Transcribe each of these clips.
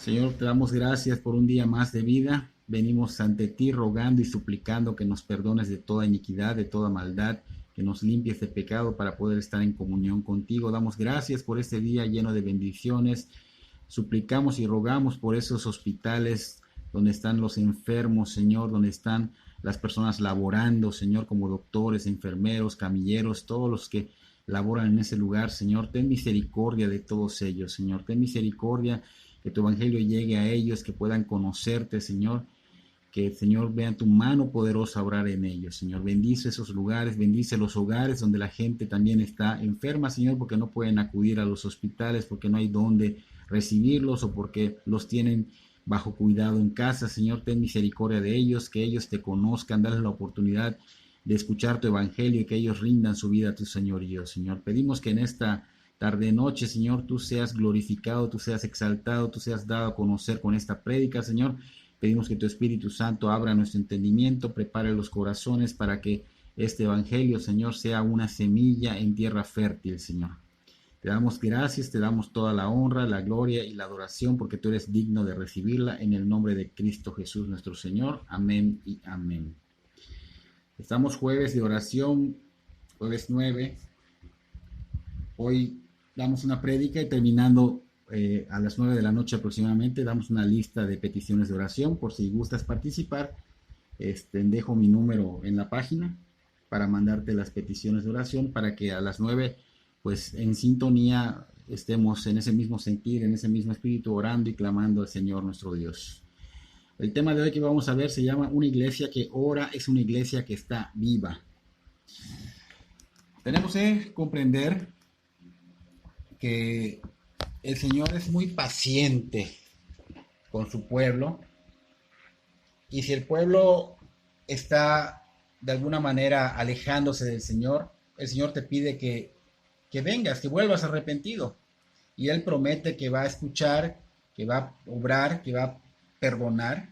Señor, te damos gracias por un día más de vida. Venimos ante ti rogando y suplicando que nos perdones de toda iniquidad, de toda maldad, que nos limpies de pecado para poder estar en comunión contigo. Damos gracias por este día lleno de bendiciones. Suplicamos y rogamos por esos hospitales donde están los enfermos, Señor, donde están las personas laborando, Señor, como doctores, enfermeros, camilleros, todos los que laboran en ese lugar. Señor, ten misericordia de todos ellos, Señor. Ten misericordia, que tu evangelio llegue a ellos, que puedan conocerte, Señor. Que, Señor, vean tu mano poderosa obrar en ellos, Señor. Bendice esos lugares, bendice los hogares donde la gente también está enferma, Señor, porque no pueden acudir a los hospitales, porque no hay dónde recibirlos o porque los tienen bajo cuidado en casa. Señor, ten misericordia de ellos, que ellos te conozcan, darles la oportunidad de escuchar tu evangelio y que ellos rindan su vida a tu señorío, Señor. Pedimos que en esta tarde noche, Señor, tú seas glorificado, tú seas exaltado, tú seas dado a conocer con esta prédica, Señor. Pedimos que tu Espíritu Santo abra nuestro entendimiento, prepare los corazones para que este evangelio, Señor, sea una semilla en tierra fértil, Señor. Te damos gracias, te damos toda la honra, la gloria y la adoración, porque tú eres digno de recibirla, en el nombre de Cristo Jesús nuestro Señor. Amén y amén. Estamos jueves de oración, jueves 9. Hoy damos una prédica y terminando a las 9 de la noche aproximadamente, damos una lista de peticiones de oración. Por si gustas participar, dejo mi número en la página para mandarte las peticiones de oración, para que a las 9, pues en sintonía, estemos en ese mismo sentir, en ese mismo espíritu, orando y clamando al Señor nuestro Dios. El tema de hoy que vamos a ver se llama Una iglesia que ora es una iglesia que está viva. Tenemos que comprender que el Señor es muy paciente con su pueblo, y si el pueblo está de alguna manera alejándose del Señor, el Señor te pide que vengas, que vuelvas arrepentido, y Él promete que va a escuchar, que va a obrar, que va a perdonar.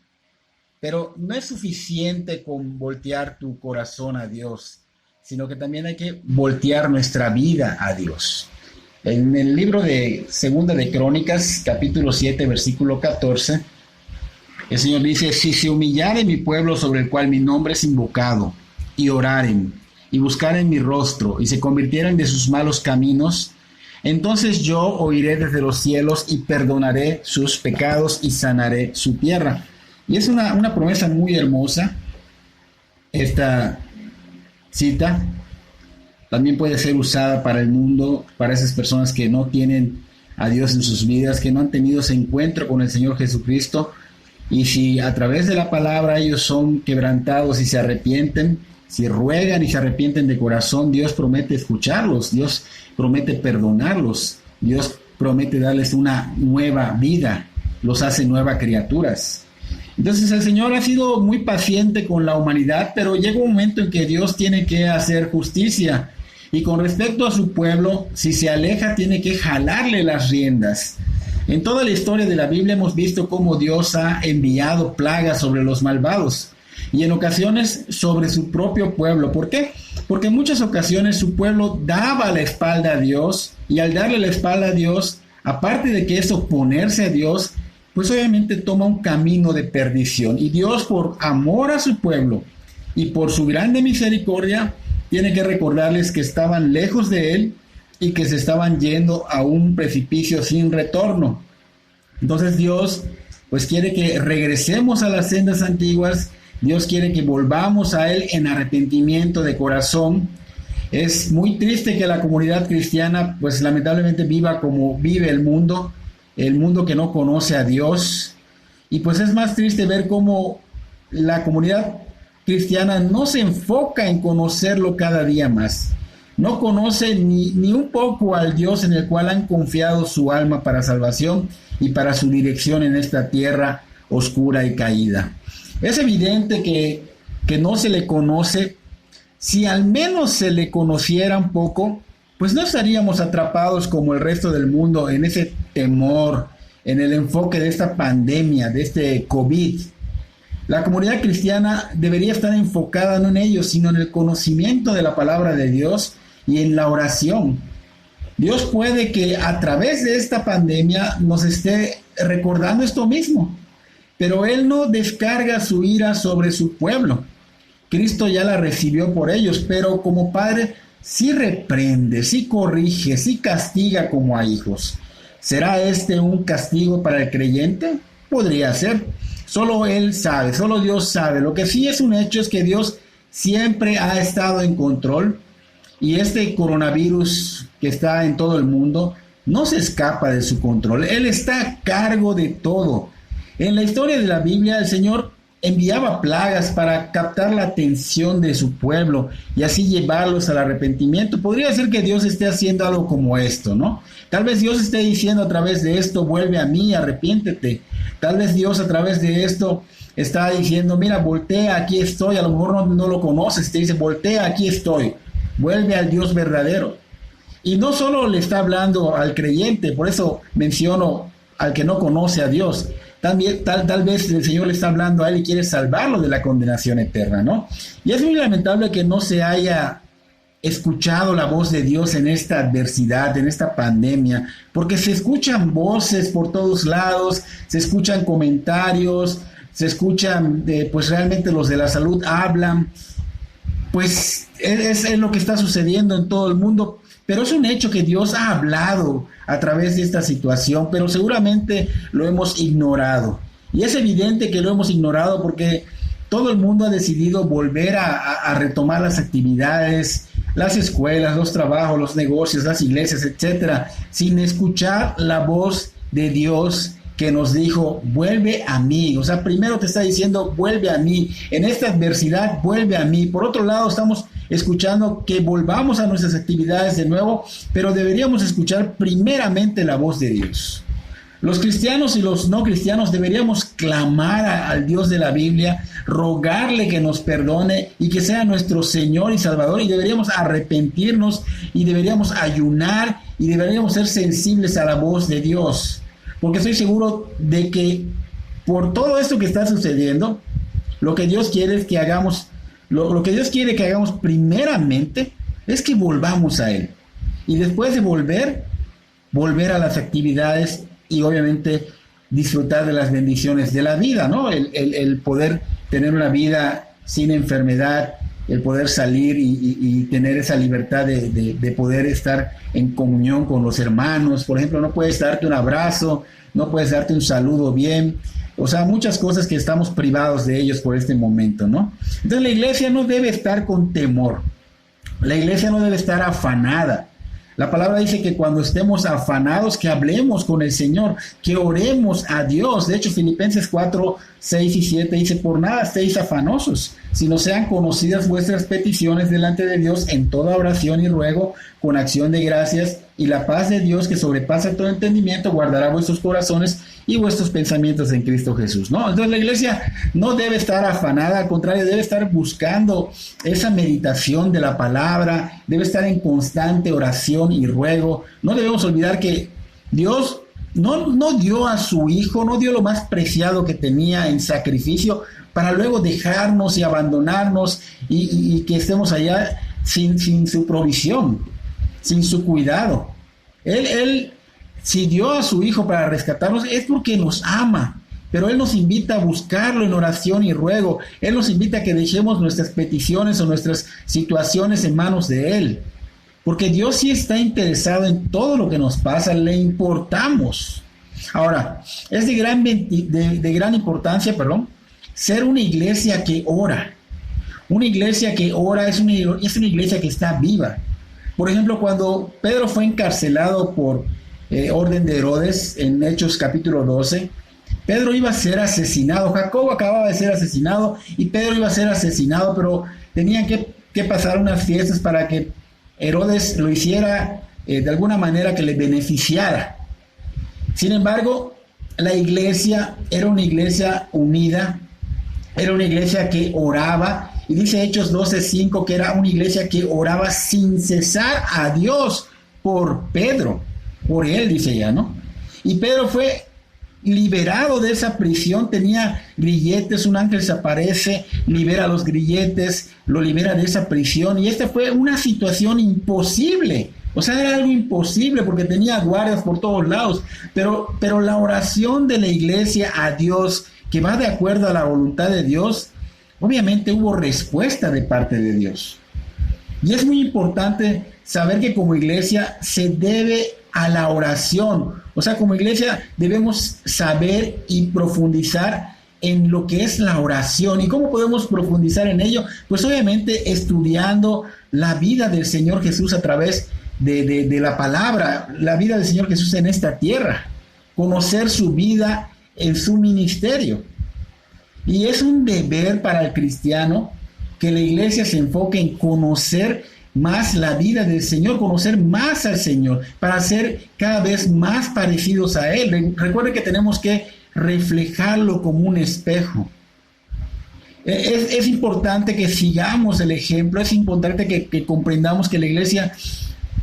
Pero no es suficiente con voltear tu corazón a Dios, sino que también hay que voltear nuestra vida a Dios. En el libro de Segunda de Crónicas, capítulo 7, versículo 14, el Señor dice: si se humillare mi pueblo sobre el cual mi nombre es invocado, y oraren, y buscaren mi rostro, y se convirtieren de sus malos caminos, entonces yo oiré desde los cielos y perdonaré sus pecados y sanaré su tierra. Y es una promesa muy hermosa. Esta cita también puede ser usada para el mundo, para esas personas que no tienen a Dios en sus vidas, que no han tenido ese encuentro con el Señor Jesucristo. Y si a través de la palabra ellos son quebrantados y se arrepienten, si ruegan y se arrepienten de corazón, Dios promete escucharlos, Dios promete perdonarlos, Dios promete darles una nueva vida, los hace nuevas criaturas. Entonces el Señor ha sido muy paciente con la humanidad, pero llega un momento en que Dios tiene que hacer justicia. Y con respecto a su pueblo, si se aleja, tiene que jalarle las riendas. En toda la historia de la Biblia hemos visto cómo Dios ha enviado plagas sobre los malvados y en ocasiones sobre su propio pueblo. ¿Por qué? Porque en muchas ocasiones su pueblo daba la espalda a Dios, y al darle la espalda a Dios, aparte de que es oponerse a Dios, pues obviamente toma un camino de perdición. Y Dios, por amor a su pueblo y por su grande misericordia, tiene que recordarles que estaban lejos de Él y que se estaban yendo a un precipicio sin retorno. Entonces Dios pues quiere que regresemos a las sendas antiguas. Dios quiere que volvamos a Él en arrepentimiento de corazón. Es muy triste que la comunidad cristiana pues lamentablemente viva como vive el mundo que no conoce a Dios. Y pues es más triste ver cómo la comunidad cristiana no se enfoca en conocerlo cada día más. No conoce ni un poco al Dios en el cual han confiado su alma para salvación y para su dirección en esta tierra oscura y caída. Es evidente que no se le conoce. Si al menos se le conociera un poco, pues no estaríamos atrapados como el resto del mundo en ese temor, en el enfoque de esta pandemia, de este COVID. La comunidad cristiana debería estar enfocada no en ello, sino en el conocimiento de la palabra de Dios y en la oración. Dios puede que a través de esta pandemia nos esté recordando esto mismo. Pero Él no descarga su ira sobre su pueblo. Cristo ya la recibió por ellos, pero como Padre sí reprende, sí corrige, sí castiga como a hijos. ¿Será este un castigo para el creyente? Podría ser. Solo Él sabe, solo Dios sabe. Lo que sí es un hecho es que Dios siempre ha estado en control, y este coronavirus que está en todo el mundo no se escapa de su control. Él está a cargo de todo. En la historia de la Biblia, el Señor enviaba plagas para captar la atención de su pueblo y así llevarlos al arrepentimiento. Podría ser que Dios esté haciendo algo como esto, ¿no? Tal vez Dios esté diciendo a través de esto: vuelve a mí, arrepiéntete. Tal vez Dios a través de esto está diciendo: mira, voltea, aquí estoy. A lo mejor no lo conoces, te dice: voltea, aquí estoy. Vuelve al Dios verdadero. Y no solo le está hablando al creyente, por eso menciono al que no conoce a Dios. También, tal vez el Señor le está hablando a él y quiere salvarlo de la condenación eterna, ¿no? Y es muy lamentable que no se haya escuchado la voz de Dios en esta adversidad, en esta pandemia, porque se escuchan voces por todos lados, se escuchan comentarios, se escuchan, pues realmente los de la salud hablan, pues es lo que está sucediendo en todo el mundo. Pero es un hecho que Dios ha hablado a través de esta situación, pero seguramente lo hemos ignorado. Y es evidente que lo hemos ignorado porque todo el mundo ha decidido volver a retomar las actividades, las escuelas, los trabajos, los negocios, las iglesias, etcétera, sin escuchar la voz de Dios que nos dijo: vuelve a mí. O sea, primero te está diciendo: vuelve a mí. En esta adversidad, vuelve a mí. Por otro lado, estamos escuchando que volvamos a nuestras actividades de nuevo, pero deberíamos escuchar primeramente la voz de Dios. Los cristianos y los no cristianos deberíamos clamar al Dios de la Biblia, rogarle que nos perdone y que sea nuestro Señor y Salvador, y deberíamos arrepentirnos y deberíamos ayunar y deberíamos ser sensibles a la voz de Dios, porque estoy seguro de que por todo esto que está sucediendo, lo que Dios quiere es que hagamos. Lo que Dios quiere que hagamos primeramente es que volvamos a Él. Y después de volver a las actividades y obviamente disfrutar de las bendiciones de la vida, ¿no? El poder tener una vida sin enfermedad, el poder salir y tener esa libertad de poder estar en comunión con los hermanos. Por ejemplo, no puedes darte un abrazo, no puedes darte un saludo bien. O sea, muchas cosas que estamos privados de ellos por este momento, ¿no? Entonces la iglesia no debe estar con temor. La iglesia no debe estar afanada. La palabra dice que cuando estemos afanados, que hablemos con el Señor, que oremos a Dios. De hecho, Filipenses 4, 6 y 7 dice: por nada estéis afanosos, sino sean conocidas vuestras peticiones delante de Dios en toda oración y ruego, con acción de gracias, y la paz de Dios, que sobrepasa todo entendimiento, guardará vuestros corazones y vuestros pensamientos en Cristo Jesús, ¿no? Entonces la iglesia no debe estar afanada, al contrario, debe estar buscando esa meditación de la palabra, debe estar en constante oración y ruego. No debemos olvidar que Dios no dio a su Hijo, no dio lo más preciado que tenía en sacrificio para luego dejarnos y abandonarnos y que estemos allá sin su provisión, sin su cuidado. Él si dio a su Hijo para rescatarnos, es porque nos ama, pero Él nos invita a buscarlo en oración y ruego. Él nos invita a que dejemos nuestras peticiones o nuestras situaciones en manos de Él, porque Dios sí está interesado en todo lo que nos pasa, le importamos. Ahora, es de gran importancia, ser una iglesia que ora. Una iglesia que ora es una iglesia que está viva. Por ejemplo, cuando Pedro fue encarcelado por orden de Herodes, en Hechos capítulo 12, Pedro iba a ser asesinado. Jacobo acababa de ser asesinado y Pedro iba a ser asesinado, pero tenían que pasar unas fiestas para que Herodes lo hiciera de alguna manera que le beneficiara. Sin embargo, la iglesia era una iglesia unida, era una iglesia que oraba, y dice Hechos 12:5 que era una iglesia que oraba sin cesar a Dios por Pedro. Por él, dice ya, ¿no? Y Pedro fue liberado de esa prisión, tenía grilletes, un ángel se aparece, libera los grilletes, lo libera de esa prisión, y esta fue una situación imposible O sea, era algo imposible porque tenía guardias por todos lados. Pero la oración de la iglesia a Dios, que va de acuerdo a la voluntad de Dios, obviamente hubo respuesta de parte de Dios. Y es muy importante saber que como iglesia se debe a la oración. O sea, como iglesia debemos saber y profundizar en lo que es la oración. ¿Y cómo podemos profundizar en ello? Pues obviamente estudiando la vida del Señor Jesús a través de la palabra, la vida del Señor Jesús en esta tierra, conocer su vida en su ministerio. Y es un deber para el cristiano que la iglesia se enfoque en conocer más la vida del Señor, conocer más al Señor, para ser cada vez más parecidos a Él. Recuerde que tenemos que reflejarlo como un espejo. Es importante que sigamos el ejemplo, es importante que comprendamos que la iglesia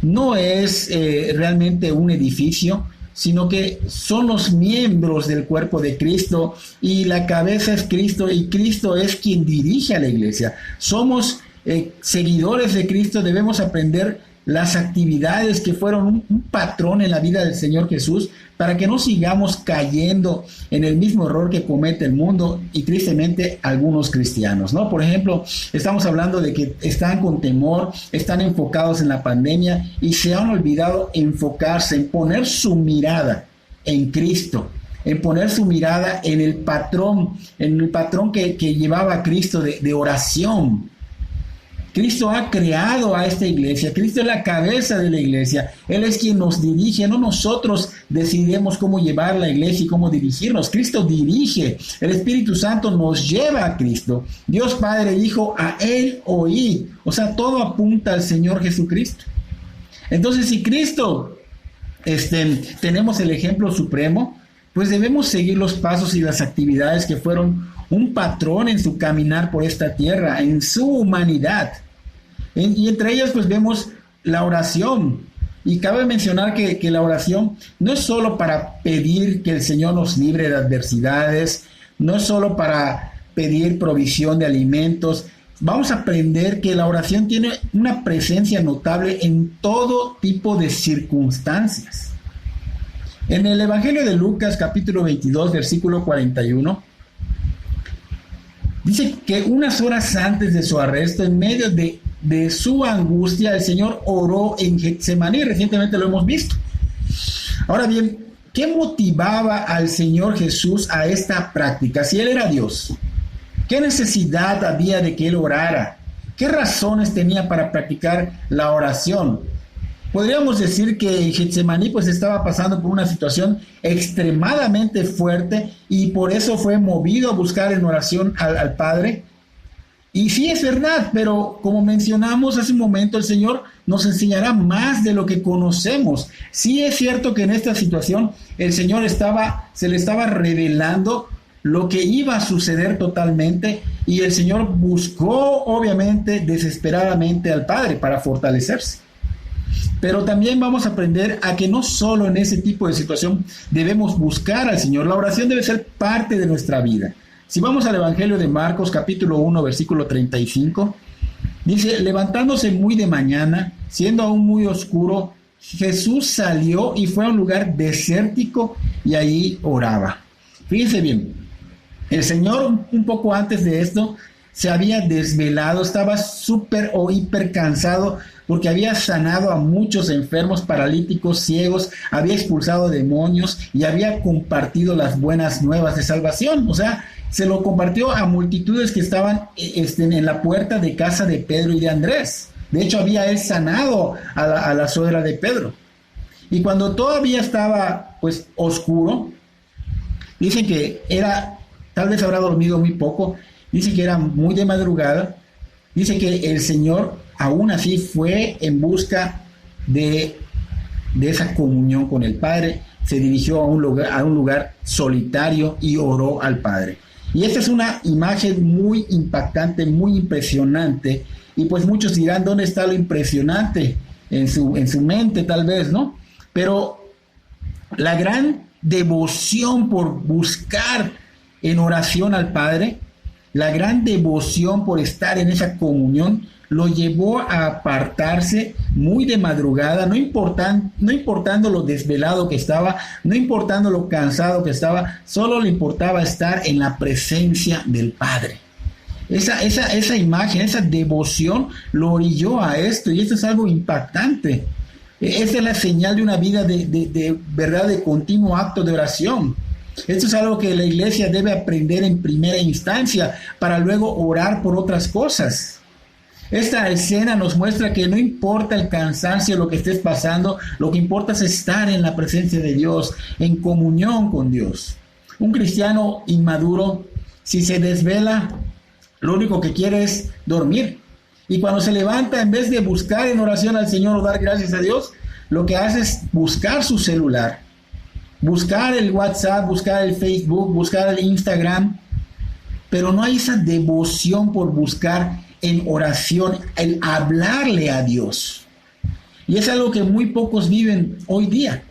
no es realmente un edificio, sino que son los miembros del cuerpo de Cristo y la cabeza es Cristo y Cristo es quien dirige a la iglesia. Somos seguidores de Cristo, debemos aprender las actividades que fueron un patrón en la vida del Señor Jesús para que no sigamos cayendo en el mismo error que comete el mundo y tristemente algunos cristianos, ¿no? Por ejemplo, estamos hablando de que están con temor, están enfocados en la pandemia y se han olvidado enfocarse, en poner su mirada en Cristo, en poner su mirada en el patrón que llevaba a Cristo de oración. Cristo ha creado a esta iglesia, Cristo es la cabeza de la iglesia, Él es quien nos dirige, no nosotros decidimos cómo llevar la iglesia y cómo dirigirnos, Cristo dirige, el Espíritu Santo nos lleva a Cristo, Dios Padre dijo a Él oíd, o sea, todo apunta al Señor Jesucristo. Entonces, si Cristo, tenemos el ejemplo supremo, pues debemos seguir los pasos y las actividades que fueron un patrón en su caminar por esta tierra, en su humanidad. Y entre ellas pues vemos la oración. Y cabe mencionar que la oración no es solo para pedir que el Señor nos libre de adversidades, no es solo para pedir provisión de alimentos. Vamos a aprender que la oración tiene una presencia notable en todo tipo de circunstancias. En el Evangelio de Lucas, capítulo 22, versículo 41, dice que unas horas antes de su arresto, en medio de su angustia, el Señor oró en Getsemaní. Recientemente lo hemos visto. Ahora bien, ¿qué motivaba al Señor Jesús a esta práctica? Si Él era Dios, ¿qué necesidad había de que Él orara? ¿Qué razones tenía para practicar la oración? Podríamos decir que Getsemaní pues estaba pasando por una situación extremadamente fuerte y por eso fue movido a buscar en oración al Padre. Y sí es verdad, pero como mencionamos hace un momento, el Señor nos enseñará más de lo que conocemos. Sí es cierto que en esta situación el Señor se le estaba revelando lo que iba a suceder totalmente y el Señor buscó obviamente desesperadamente al Padre para fortalecerse. Pero también vamos a aprender a que no solo en ese tipo de situación debemos buscar al Señor. La oración debe ser parte de nuestra vida. Si vamos al Evangelio de Marcos, capítulo 1, versículo 35, dice, levantándose muy de mañana, siendo aún muy oscuro, Jesús salió y fue a un lugar desértico y ahí oraba. Fíjense bien, el Señor un poco antes de esto se había desvelado, estaba súper o hiper cansado porque había sanado a muchos enfermos, paralíticos, ciegos, había expulsado demonios y había compartido las buenas nuevas de salvación. O sea, se lo compartió a multitudes que estaban en la puerta de casa de Pedro y de Andrés. De hecho, había él sanado a la suegra de Pedro. Y cuando todavía estaba pues oscuro, dicen que era, tal vez habrá dormido muy poco, dice que era muy de madrugada, dice que el Señor aún así fue en busca de esa comunión con el Padre, se dirigió a un lugar solitario y oró al Padre. Y esta es una imagen muy impactante, muy impresionante, y pues muchos dirán, ¿dónde está lo impresionante? En su mente tal vez, ¿no? Pero la gran devoción por buscar en oración al Padre, la gran devoción por estar en esa comunión, lo llevó a apartarse muy de madrugada, no importando lo desvelado que estaba, no importando lo cansado que estaba, solo le importaba estar en la presencia del Padre. Esa imagen, esa devoción lo orilló a esto, y esto es algo impactante. Esa es la señal de una vida de verdad, de continuo acto de oración. Esto es algo que la iglesia debe aprender en primera instancia para luego orar por otras cosas. Esta escena nos muestra que no importa el cansancio, lo que estés pasando, lo que importa es estar en la presencia de Dios, en comunión con Dios. Un cristiano inmaduro, si se desvela, lo único que quiere es dormir. Y cuando se levanta, en vez de buscar en oración al Señor o dar gracias a Dios, lo que hace es buscar su celular, buscar el WhatsApp, buscar el Facebook, buscar el Instagram, pero no hay esa devoción por buscar en oración, el hablarle a Dios. Y es algo que muy pocos viven hoy día.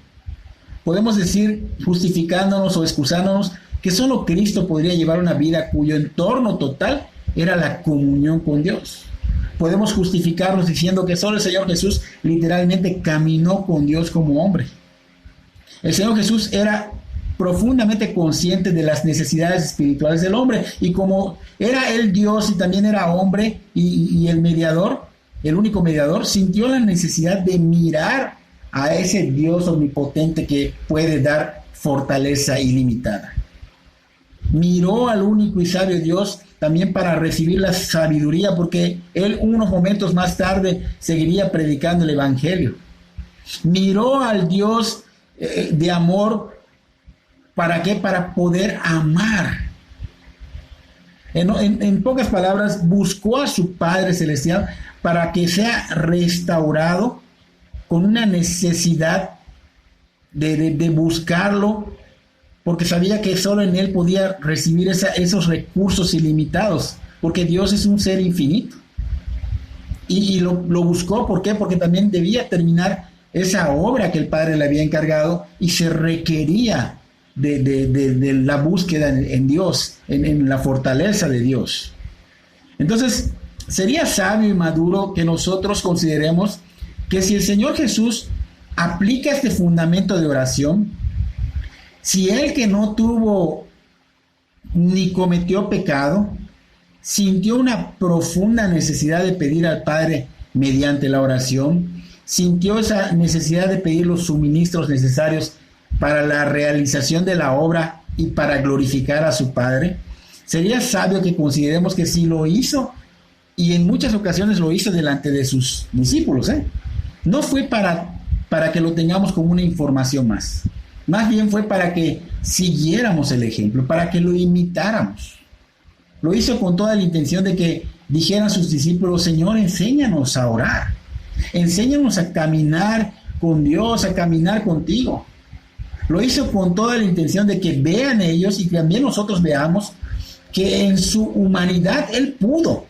Podemos decir, justificándonos o excusándonos, que solo Cristo podría llevar una vida cuyo entorno total era la comunión con Dios. Podemos justificarnos diciendo que solo el Señor Jesús literalmente caminó con Dios como hombre. El Señor Jesús era profundamente consciente de las necesidades espirituales del hombre, y como era él Dios y también era hombre y el mediador, el único mediador, sintió la necesidad de mirar a ese Dios omnipotente que puede dar fortaleza ilimitada. Miró al único y sabio Dios también para recibir la sabiduría, porque él unos momentos más tarde seguiría predicando el evangelio. Miró al Dios de amor. ¿Para qué? Para poder amar. En pocas palabras, buscó a su Padre Celestial para que sea restaurado con una necesidad de buscarlo, porque sabía que solo en Él podía recibir esos recursos ilimitados, porque Dios es un ser infinito. Y lo buscó, ¿por qué? Porque también debía terminar esa obra que el Padre le había encargado, y se requería de la búsqueda en Dios, en la fortaleza de Dios. Entonces, sería sabio y maduro que nosotros consideremos que si el Señor Jesús aplica este fundamento de oración, si Él, que no tuvo ni cometió pecado, sintió una profunda necesidad de pedir al Padre mediante la oración, sintió esa necesidad de pedir los suministros necesarios para la realización de la obra y para glorificar a su Padre, sería sabio que consideremos que si lo hizo, y en muchas ocasiones lo hizo delante de sus discípulos, no fue para que lo tengamos como una información más bien fue para que siguiéramos el ejemplo, para que lo imitáramos. Lo hizo con toda la intención de que dijeran sus discípulos: Señor, enséñanos a orar, enséñanos a caminar con Dios, a caminar contigo. Lo hizo con toda la intención de que vean ellos y que también nosotros veamos que en su humanidad Él pudo.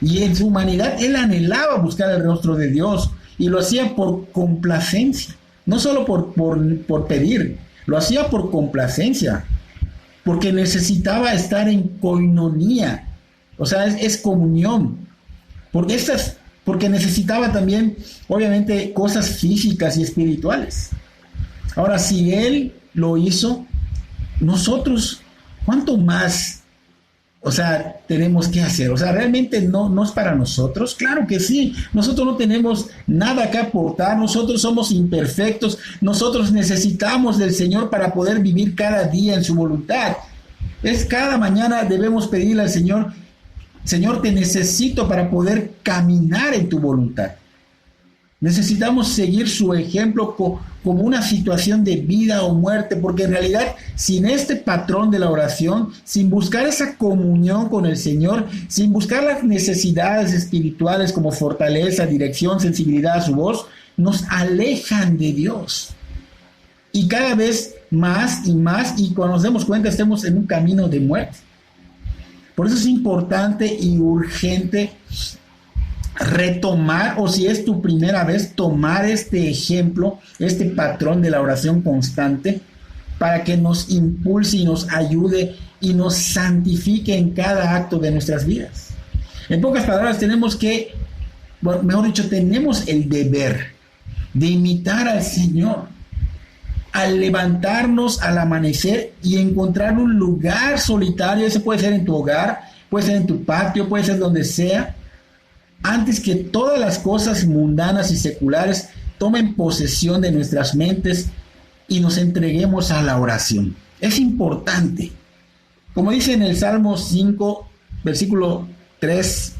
Y en su humanidad Él anhelaba buscar el rostro de Dios, y lo hacía por complacencia. No solo por pedir, lo hacía por complacencia, porque necesitaba estar en koinonía, o sea, es comunión. Porque necesitaba también, obviamente, cosas físicas y espirituales. Ahora, si Él lo hizo, nosotros, ¿cuánto más, tenemos que hacer? Realmente no es para nosotros. Claro que sí, nosotros no tenemos nada que aportar, nosotros somos imperfectos, nosotros necesitamos del Señor para poder vivir cada día en su voluntad. Cada mañana debemos pedirle al Señor: Señor, te necesito para poder caminar en tu voluntad. Necesitamos seguir su ejemplo como una situación de vida o muerte, porque en realidad, sin este patrón de la oración, sin buscar esa comunión con el Señor, sin buscar las necesidades espirituales como fortaleza, dirección, sensibilidad a su voz, nos alejan de Dios. Y cada vez más, y cuando nos demos cuenta, estemos en un camino de muerte. Por eso es importante y urgente retomar, o si es tu primera vez, tomar este ejemplo, este patrón de la oración constante, para que nos impulse y nos ayude y nos santifique en cada acto de nuestras vidas. En pocas palabras, tenemos el deber de imitar al Señor, al levantarnos al amanecer y encontrar un lugar solitario. Ese puede ser en tu hogar, puede ser en tu patio, puede ser donde sea, antes que todas las cosas mundanas y seculares tomen posesión de nuestras mentes y nos entreguemos a la oración. Es importante. Como dice en el Salmo 5, versículo 3,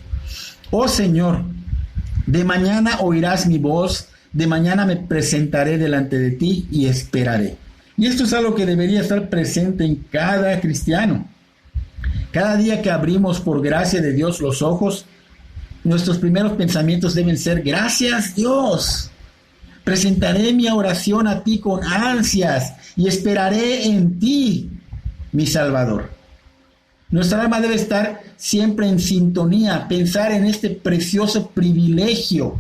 oh Señor, de mañana oirás mi voz, de mañana me presentaré delante de ti y esperaré. Y esto es algo que debería estar presente en cada cristiano. Cada día que abrimos por gracia de Dios los ojos, nuestros primeros pensamientos deben ser: gracias Dios, presentaré mi oración a ti con ansias y esperaré en ti, mi Salvador. Nuestra alma debe estar siempre en sintonía, pensar en este precioso privilegio,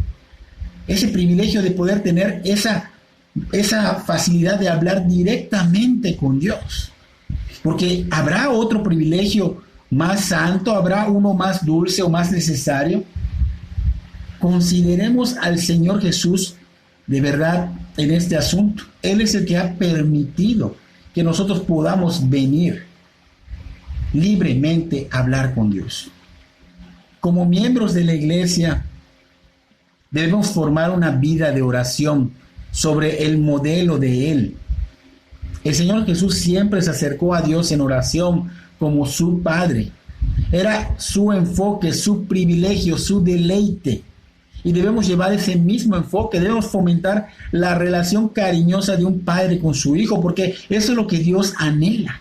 ese privilegio de poder tener esa facilidad de hablar directamente con Dios. Porque habrá otro privilegio más santo, habrá uno más dulce o más necesario. Consideremos al Señor Jesús de verdad en este asunto. Él es el que ha permitido que nosotros podamos venir libremente a hablar con Dios. Como miembros de la iglesia, debemos formar una vida de oración sobre el modelo de Él. El Señor Jesús siempre se acercó a Dios en oración como su Padre. Era su enfoque, su privilegio, su deleite. Y debemos llevar ese mismo enfoque, debemos fomentar la relación cariñosa de un padre con su hijo, porque eso es lo que Dios anhela.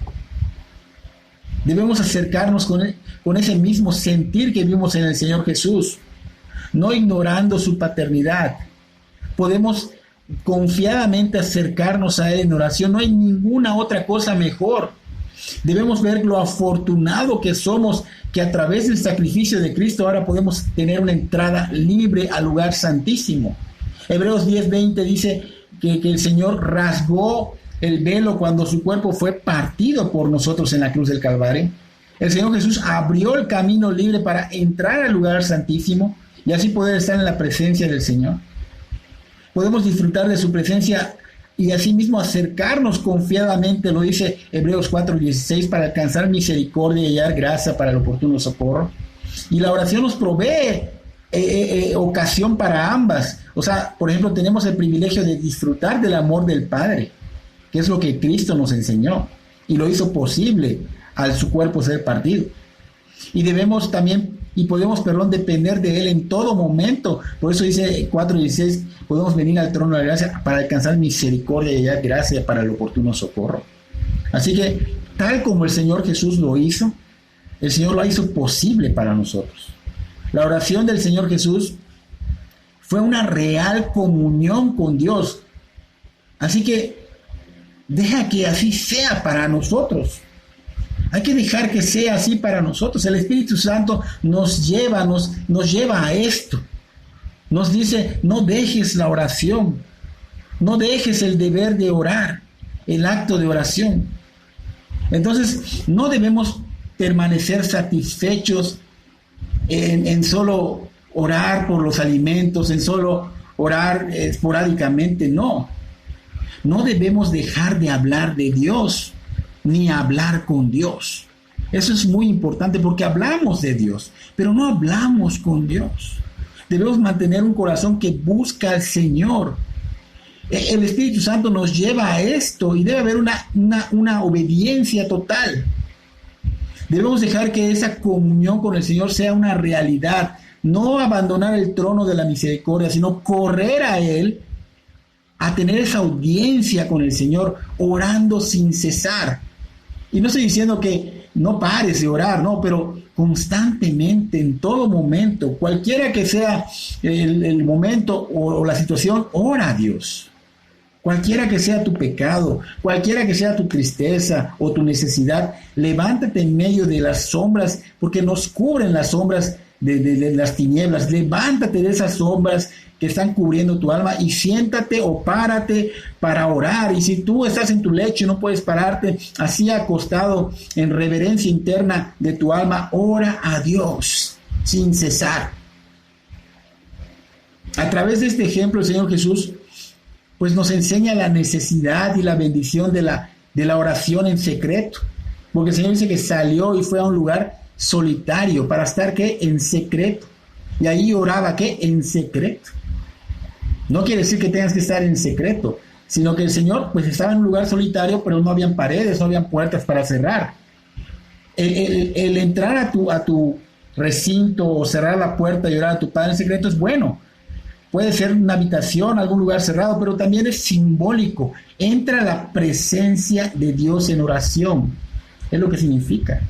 Debemos acercarnos con ese mismo sentir que vimos en el Señor Jesús, no ignorando su paternidad. Podemos confiadamente acercarnos a Él en oración. No hay ninguna otra cosa mejor. Debemos ver lo afortunado que somos, que a través del sacrificio de Cristo ahora podemos tener una entrada libre al lugar santísimo. Hebreos 10:20 dice que el Señor rasgó el velo cuando su cuerpo fue partido por nosotros en la cruz del Calvario. El Señor Jesús abrió el camino libre para entrar al lugar santísimo y así poder estar en la presencia del Señor. Podemos disfrutar de su presencia y asimismo acercarnos confiadamente, lo dice Hebreos 4:16, para alcanzar misericordia y hallar gracia para el oportuno socorro. Y la oración nos provee ocasión para ambas. O sea, por ejemplo, tenemos el privilegio de disfrutar del amor del Padre, que es lo que Cristo nos enseñó y lo hizo posible al su cuerpo ser partido. Y debemos también podemos depender de Él en todo momento. Por eso dice 4:16, podemos venir al trono de la gracia para alcanzar misericordia y hallar gracia para el oportuno socorro. Así que, tal como el Señor Jesús lo hizo, el Señor lo hizo posible para nosotros. La oración del Señor Jesús fue una real comunión con Dios. Así que, deja que así sea para nosotros. Hay que dejar que sea así para nosotros. El Espíritu Santo nos lleva a esto. Nos dice: no dejes la oración, no dejes el deber de orar, el acto de oración. Entonces, no debemos permanecer satisfechos en solo orar por los alimentos, en solo orar esporádicamente. No debemos dejar de hablar de Dios, ni hablar con Dios. Eso es muy importante, porque hablamos de Dios, pero no hablamos con Dios. Debemos mantener un corazón que busca al Señor. El Espíritu Santo nos lleva a esto y debe haber una obediencia total. Debemos dejar que esa comunión con el Señor sea una realidad. No abandonar el trono de la misericordia, sino correr a Él, a tener esa audiencia con el Señor, orando sin cesar. Y no estoy diciendo que no pares de orar, no, pero constantemente, en todo momento, cualquiera que sea el momento o la situación, ora a Dios. Cualquiera que sea tu pecado, cualquiera que sea tu tristeza o tu necesidad, levántate en medio de las sombras, porque nos cubren las sombras de las tinieblas. Levántate de esas sombras que están cubriendo tu alma y siéntate o párate para orar. Y si tú estás en tu lecho y no puedes pararte, así acostado en reverencia interna de tu alma, ora a Dios. sin cesar. A través de este ejemplo, el Señor Jesús pues nos enseña la necesidad y la bendición de la oración en secreto. Porque el Señor dice que salió y fue a un lugar solitario para estar, ¿qué? En secreto. Y ahí oraba, ¿qué? En secreto. No quiere decir que tengas que estar en secreto, sino que el Señor pues estaba en un lugar solitario, pero no habían paredes, no habían puertas para cerrar. El entrar a tu recinto o cerrar la puerta y orar a tu Padre en secreto es bueno. Puede ser una habitación, algún lugar cerrado, pero también es simbólico. Entra la presencia de Dios en oración. Es lo que significa.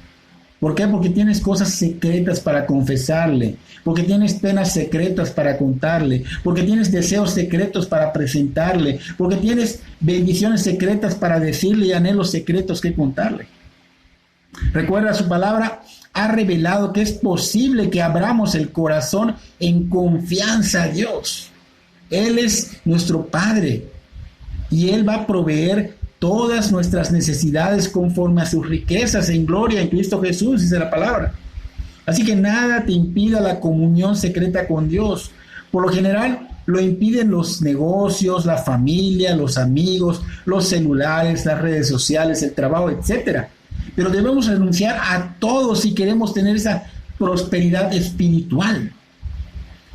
¿Por qué? Porque tienes cosas secretas para confesarle, porque tienes penas secretas para contarle, porque tienes deseos secretos para presentarle, porque tienes bendiciones secretas para decirle y anhelos secretos que contarle. Recuerda, su palabra ha revelado que es posible que abramos el corazón en confianza a Dios. Él es nuestro Padre y Él va a proveer todas nuestras necesidades conforme a sus riquezas en gloria en Cristo Jesús, dice la palabra. Así que nada te impida la comunión secreta con Dios. Por lo general lo impiden los negocios, la familia, los amigos, los celulares, las redes sociales, el trabajo, etcétera. Pero debemos renunciar a todo si queremos tener esa prosperidad espiritual.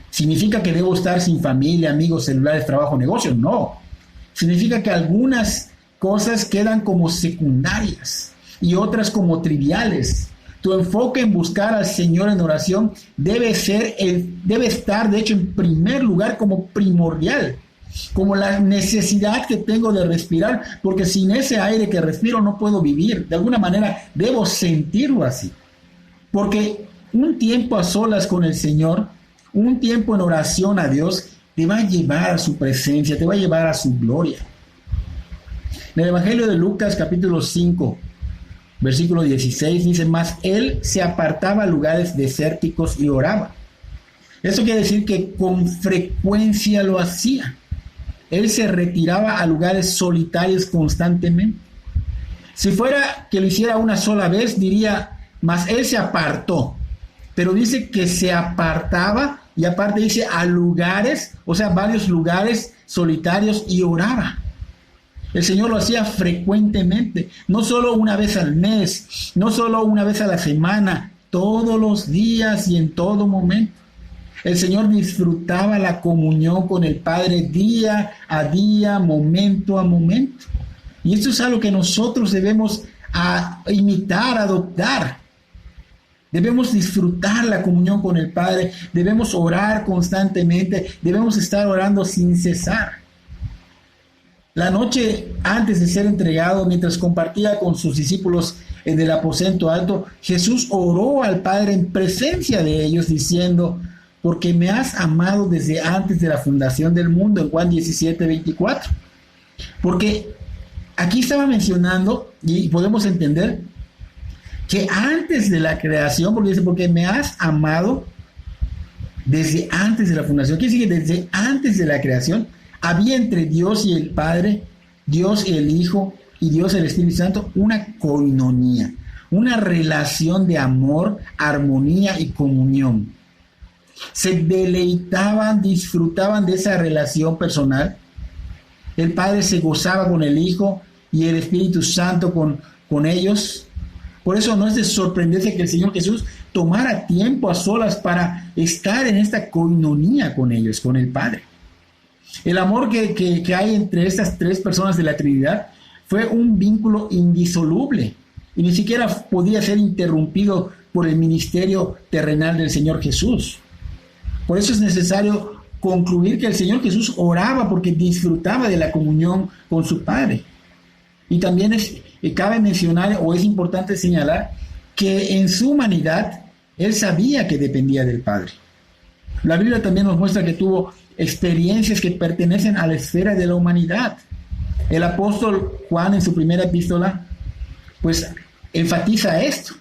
¿Significa que debo estar sin familia, amigos, celulares, trabajo, negocio? No. Significa que algunas cosas quedan como secundarias y otras como triviales. Tu enfoque en buscar al Señor en oración debe estar, de hecho, en primer lugar como primordial. Como la necesidad que tengo de respirar, porque sin ese aire que respiro no puedo vivir. De alguna manera debo sentirlo así. Porque un tiempo a solas con el Señor, un tiempo en oración a Dios, te va a llevar a su presencia, te va a llevar a su gloria. En el Evangelio de Lucas, capítulo 5, versículo 16, dice: mas él se apartaba a lugares desérticos y oraba. Eso quiere decir que con frecuencia lo hacía. Él se retiraba a lugares solitarios constantemente. Si fuera que lo hiciera una sola vez, diría, mas él se apartó. Pero dice que se apartaba y aparte dice a lugares, o sea, varios lugares solitarios, y oraba. El Señor lo hacía frecuentemente, no solo una vez al mes, no solo una vez a la semana, todos los días y en todo momento. El Señor disfrutaba la comunión con el Padre día a día, momento a momento. Y esto es algo que nosotros debemos imitar, adoptar. Debemos disfrutar la comunión con el Padre, debemos orar constantemente, debemos estar orando sin cesar. La noche antes de ser entregado, mientras compartía con sus discípulos en el aposento alto, Jesús oró al Padre en presencia de ellos diciendo: porque me has amado desde antes de la fundación del mundo, en Juan 17, 24. Porque aquí estaba mencionando, y podemos entender, que antes de la creación, porque dice, porque me has amado desde antes de la fundación, quiere decir que desde antes de la creación, había entre Dios y el Padre, Dios y el Hijo, y Dios y el Espíritu Santo, una coinonía, una relación de amor, armonía y comunión. Se deleitaban, disfrutaban de esa relación personal. El Padre se gozaba con el Hijo y el Espíritu Santo con ellos. Por eso no es de sorprenderse que el Señor Jesús tomara tiempo a solas para estar en esta coinonía con ellos, con el Padre. El amor que hay entre estas tres personas de la Trinidad fue un vínculo indisoluble y ni siquiera podía ser interrumpido por el ministerio terrenal del Señor Jesús. Por eso es necesario concluir que el Señor Jesús oraba porque disfrutaba de la comunión con su Padre. Y también cabe mencionar, o es importante señalar, que en su humanidad Él sabía que dependía del Padre. La Biblia también nos muestra que tuvo experiencias que pertenecen a la esfera de la humanidad. El apóstol Juan, en su primera epístola, pues enfatiza esto.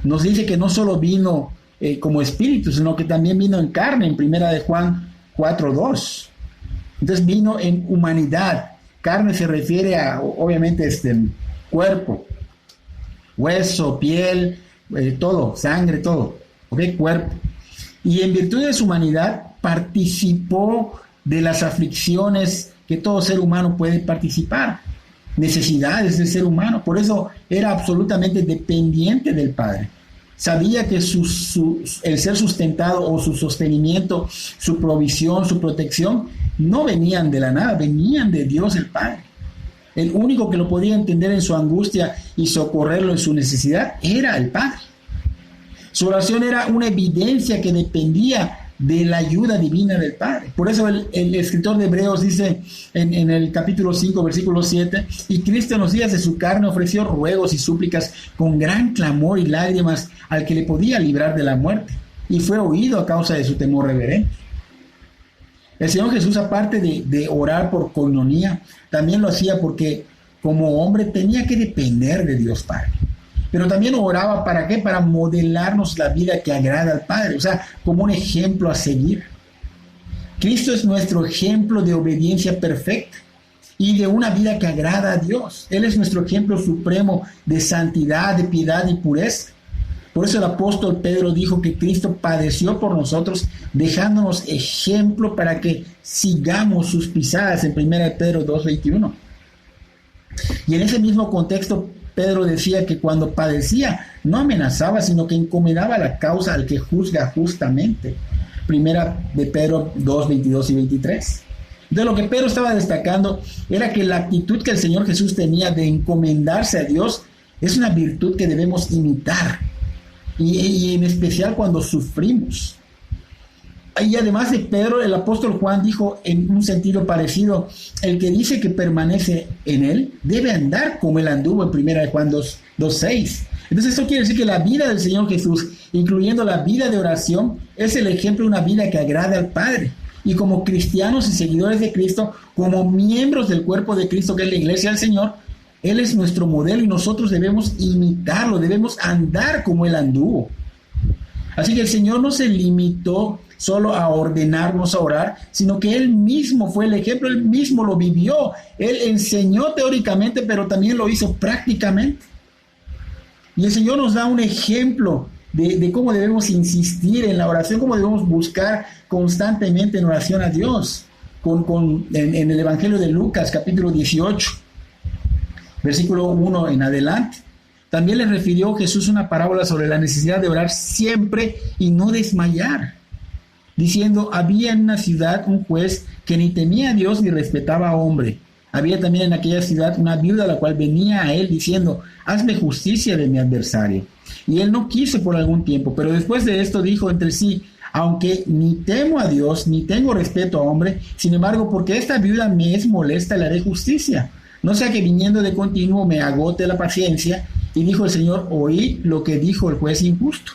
Nos dice que no solo vino como espíritu, sino que también vino en carne, en primera de Juan 4:2. Entonces vino en humanidad. Carne se refiere a, obviamente, cuerpo, hueso, piel, todo, sangre, todo. ¿Ok? Cuerpo. Y en virtud de su humanidad participó de las aflicciones que todo ser humano puede participar, necesidades del ser humano. Por eso era absolutamente dependiente del Padre. Sabía que el ser sustentado o su sostenimiento, su provisión, su protección, no venían de la nada, venían de Dios el Padre. El único que lo podía entender en su angustia y socorrerlo en su necesidad era el Padre. Su oración era una evidencia que dependía de la ayuda divina del Padre. Por eso el escritor de Hebreos dice en el capítulo 5, versículo 7, y Cristo en los días de su carne ofreció ruegos y súplicas con gran clamor y lágrimas al que le podía librar de la muerte, y fue oído a causa de su temor reverente. El Señor Jesús, aparte de orar por coinonía, también lo hacía porque como hombre tenía que depender de Dios Padre. Pero también oraba, ¿para qué? Para modelarnos la vida que agrada al Padre, o sea, como un ejemplo a seguir. Cristo es nuestro ejemplo de obediencia perfecta y de una vida que agrada a Dios. Él es nuestro ejemplo supremo de santidad, de piedad y pureza. Por eso el apóstol Pedro dijo que Cristo padeció por nosotros, dejándonos ejemplo para que sigamos sus pisadas en 1 Pedro 2:21. Y en ese mismo contexto, Pedro decía que cuando padecía, no amenazaba, sino que encomendaba la causa al que juzga justamente. 1 de Pedro 2, 22 y 23. Entonces lo que Pedro estaba destacando era que la actitud que el Señor Jesús tenía de encomendarse a Dios es una virtud que debemos imitar. Y en especial cuando sufrimos. Y además de Pedro, el apóstol Juan dijo en un sentido parecido: el que dice que permanece en él debe andar como él anduvo, en 1 Juan 2:6. Entonces esto quiere decir que la vida del Señor Jesús, incluyendo la vida de oración, es el ejemplo de una vida que agrada al Padre. Y como cristianos y seguidores de Cristo, como miembros del cuerpo de Cristo, que es la iglesia del Señor, Él es nuestro modelo y nosotros debemos imitarlo, debemos andar como Él anduvo. Así que el Señor no se limitó solo a ordenarnos a orar, sino que Él mismo fue el ejemplo, Él mismo lo vivió. Él enseñó teóricamente, pero también lo hizo prácticamente. Y el Señor nos da un ejemplo de cómo debemos insistir en la oración, cómo debemos buscar constantemente en oración a Dios. En el Evangelio de Lucas, capítulo 18, versículo 1 en adelante. También le refirió Jesús una parábola sobre la necesidad de orar siempre y no desmayar, diciendo: había en una ciudad un juez que ni temía a Dios ni respetaba a hombre. Había también en aquella ciudad una viuda la cual venía a él diciendo: hazme justicia de mi adversario. Y él no quiso por algún tiempo, pero después de esto dijo entre sí: aunque ni temo a Dios ni tengo respeto a hombre, sin embargo, porque esta viuda me es molesta, le haré justicia, no sea que viniendo de continuo me agote la paciencia. Y dijo el Señor: oí lo que dijo el juez injusto.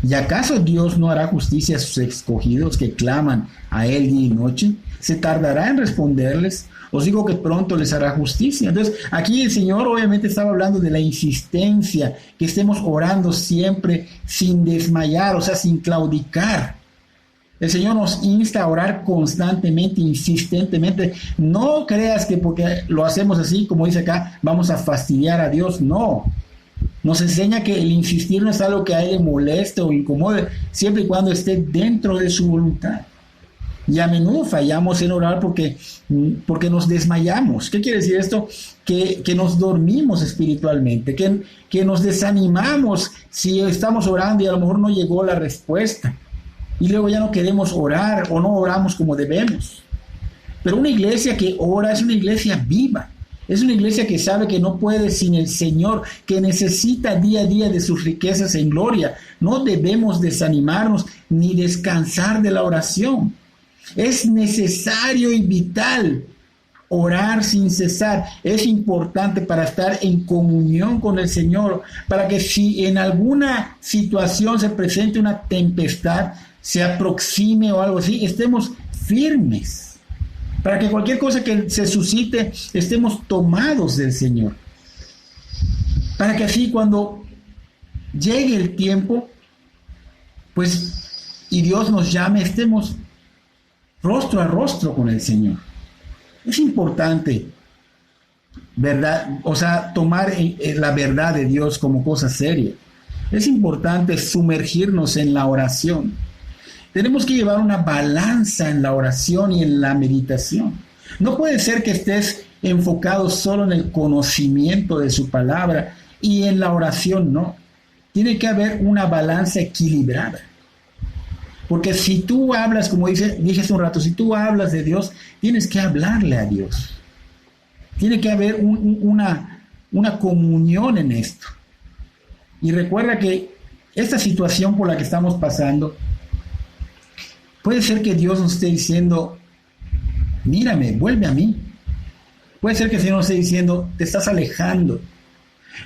¿Y acaso Dios no hará justicia a sus escogidos que claman a Él día y noche? ¿Se tardará en responderles? Os digo que pronto les hará justicia. Entonces, aquí el Señor obviamente estaba hablando de la insistencia, que estemos orando siempre sin desmayar, o sea, sin claudicar. El Señor nos insta a orar constantemente, insistentemente. No creas que porque lo hacemos así, como dice acá, vamos a fastidiar a Dios. No. Nos enseña que el insistir no es algo que a Él le moleste o incomode, siempre y cuando esté dentro de su voluntad. Y a menudo fallamos en orar porque nos desmayamos. ¿Qué quiere decir esto? Que nos dormimos espiritualmente, que nos desanimamos si estamos orando y a lo mejor no llegó la respuesta. Y luego ya no queremos orar o no oramos como debemos. Pero una iglesia que ora es una iglesia viva. Es una iglesia que sabe que no puede sin el Señor, que necesita día a día de sus riquezas en gloria. No debemos desanimarnos ni descansar de la oración. Es necesario y vital orar sin cesar. Es importante para estar en comunión con el Señor, para que si en alguna situación se presente una tempestad, se aproxime o algo así, estemos firmes. Para que cualquier cosa que se suscite, estemos tomados del Señor. Para que así cuando llegue el tiempo, pues, y Dios nos llame, estemos rostro a rostro con el Señor. Es importante, ¿verdad? O sea, tomar la verdad de Dios como cosa seria. Es importante sumergirnos en la oración. Tenemos que llevar una balanza en la oración y en la meditación. No puede ser que estés enfocado solo en el conocimiento de su palabra y en la oración no. Tiene que haber una balanza equilibrada. Porque si tú hablas, como dije hace un rato, si tú hablas de Dios, tienes que hablarle a Dios. Tiene que haber una comunión en esto. Y recuerda que esta situación por la que estamos pasando, puede ser que Dios nos esté diciendo, mírame, vuelve a mí. Puede ser que el Señor nos esté diciendo, te estás alejando.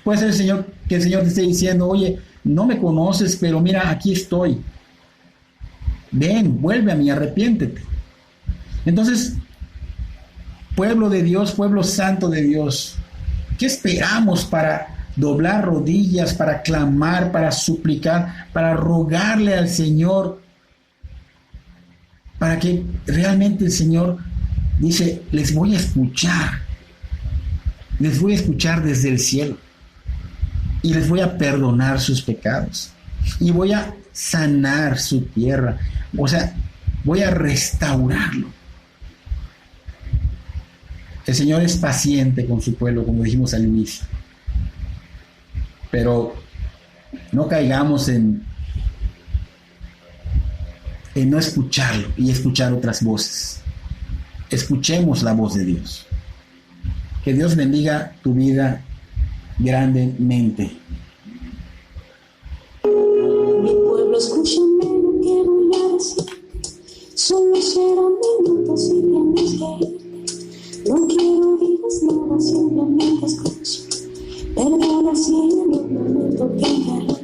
Puede ser que el Señor te esté diciendo, oye, no me conoces, pero mira, aquí estoy. Ven, vuelve a mí, arrepiéntete. Entonces, pueblo de Dios, pueblo santo de Dios, ¿qué esperamos para doblar rodillas, para clamar, para suplicar, para rogarle al Señor? Para que realmente el Señor dice, les voy a escuchar desde el cielo y les voy a perdonar sus pecados y voy a sanar su tierra, o sea, voy a restaurarlo. El Señor es paciente con su pueblo, como dijimos al inicio, pero no caigamos en no escucharlo y escuchar otras voces. Escuchemos la voz de Dios. Que Dios bendiga tu vida grandemente. Mi pueblo, escúchame, no quiero ya decirte, solo serán minutos y tienes que irte. No quiero digas nada, simplemente escucha. Perdona si en un momento que interrumpo.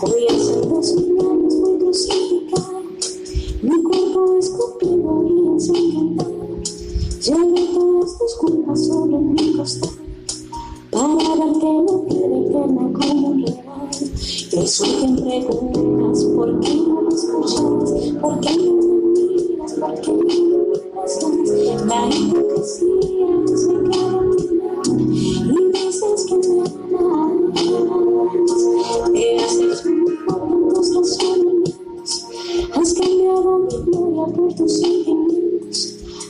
Hoy hace 2000 años fue crucificado, mi cuerpo escupido y ensangrentado. Llevé todas tus culpas sobre mi costado, para darte la vida eterna como un regalo. Te surgen preguntas, ¿por qué no me escuchas? ¿Por qué no me miras? ¿Por qué no me miras más? La hipocresía se queda a mi lado y dices que me amas. Te has hecho por tantos razonamientos, has cambiado mi gloria por tus sentimientos.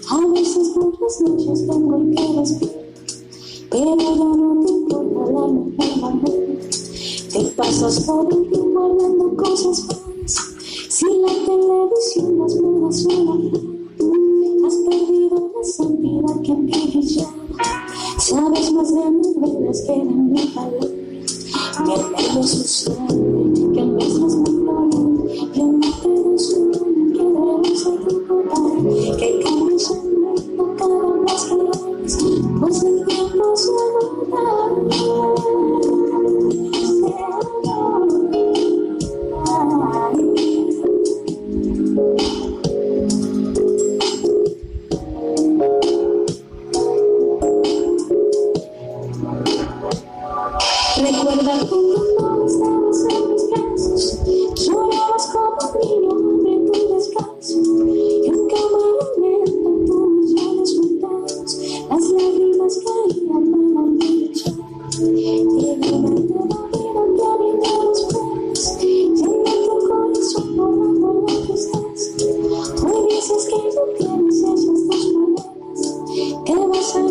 A veces por las noches vengo y te despierto, pero ya no te importa la mejor manera. Te pasas todo el tiempo hablando cosas buenas, si la televisión las modas suena fea. Has perdido la santidad que en ti brillaba. Sabes más de mis venas que de mi palabra. Que tengo su sangre, que besas mi gloria. Yo no te doy su nombre, que debes ser tu poder. Que cambies el mundo cada vez que lo hagas, pues el tiempo se va. Recuerda cuando no estabas en mis brazos, llorabas como niño hambre tu descanso, y en cámara lenta tus ojos juntados, las lágrimas caían para mi luchar. Y durante la vida te abriendo las puertas, llena tu corazón volando la tristeza. Hoy dices que no tienes esas dos maneras, que vas a no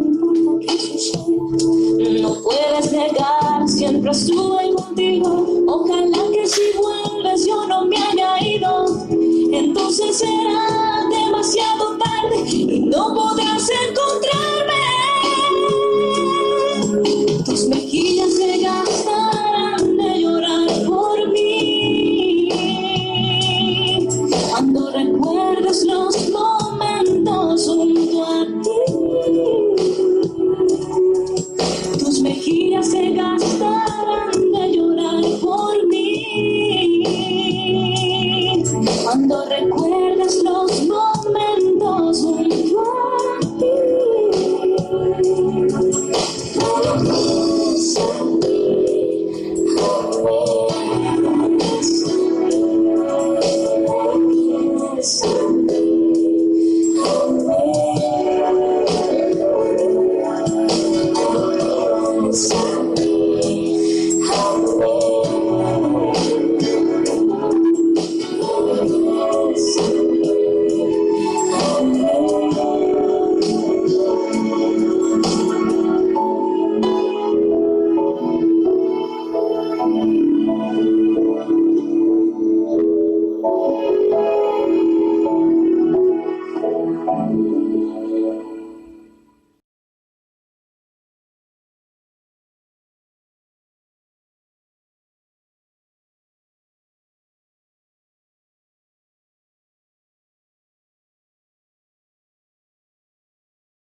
importa que suceda. No puedes negar, siempre estuve contigo. Ojalá que si vuelves yo no me haya ido. Entonces será demasiado tarde y no podrás encontrarme.